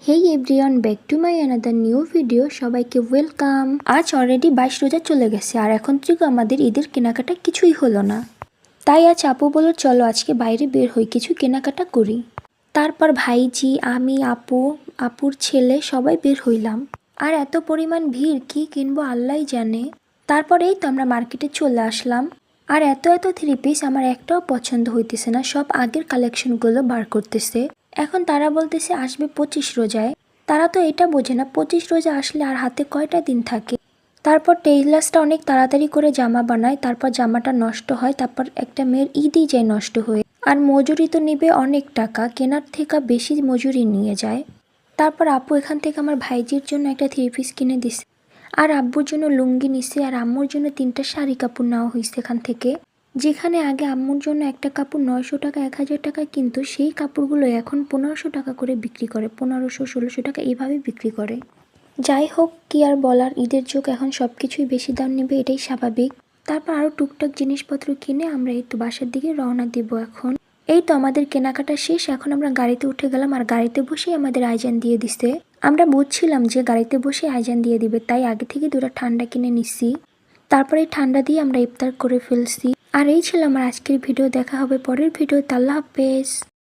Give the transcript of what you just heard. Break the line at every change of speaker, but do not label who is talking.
Hey everyone, back to my another new video. সবাইকে welcome. আজ already 22 রোজা চলে গেছে আর এখন থেকে আমাদের ঈদের কেনাকাটা কিছুই হলো না। তাই আজ আপু বলল চলো আজকে বাইরে বের হই, কিছু কেনাকাটা করি। তারপর ভাইজি, আমি, আপুর ছেলে সবাই বের হইলাম। আর এত পরিমাণ ভিড়, কি কিনবো আল্লাহই জানে। তারপরেই তো আমরা মার্কেটে চলে আসলাম। আর এত থ্রি পিস আমার একটাও পছন্দ হইতেছে না, সব আগের কালেকশনগুলো বার করতেছে। এখন তারা বলতেছে আসবে 25 রোজায়। তারা তো এটা বোঝে না 25 রোজা আসলে আর হাতে কয়টা দিন থাকে। তারপর টেইলার্সটা অনেক তাড়াতাড়ি করে জামা বানায়, তারপর জামাটা নষ্ট হয়, তারপর একটা মেয়ের ঈদই যায় নষ্ট হয়ে। আর মজুরি তো নেবে অনেক টাকা, কেনার থেকে বেশি মজুরি নিয়ে যায়। তারপর আপু এখান থেকে আমার ভাইজির জন্য একটা থ্রি পিস কিনে দিছে, আর আব্বুর জন্য লুঙ্গি নিছে, আর আম্মুর জন্য 3টা শাড়ি কাপড় নেওয়া হয়েছে এখান থেকে। যেখানে আগে আম্মুর জন্য একটা কাপড় 900 টাকা 1000 টাকা, কিন্তু সেই কাপড়গুলো এখন 1500 টাকা করে বিক্রি করে, 1500-1600 টাকা এইভাবে বিক্রি করে। যাই হোক, কি আর বলার, ঈদের যুগ, এখন সব কিছুই বেশি দাম নেবে, এটাই স্বাভাবিক। তারপর আরও টুকটাক জিনিসপত্র কিনে আমরা এই তো বাসার দিকে রওনা দিব এখন। এই তো আমাদের কেনাকাটা শেষ, এখন আমরা গাড়িতে উঠে গেলাম, আর গাড়িতে বসেই আমাদের আইজান দিয়ে দিছে। আমরা বুঝছিলাম যে গাড়িতে বসে আইজান দিয়ে দিবে, তাই আগে থেকে 2টা ঠান্ডা কিনে নিচ্ছি। তারপরে এই ঠান্ডা দিয়ে আমরা ইফতার করে ফেলছি। আর এই ছিল আমার আজকের ভিডিও। দেখা হবে পরের ভিডিওতে। আল্লাহ হাফেজ।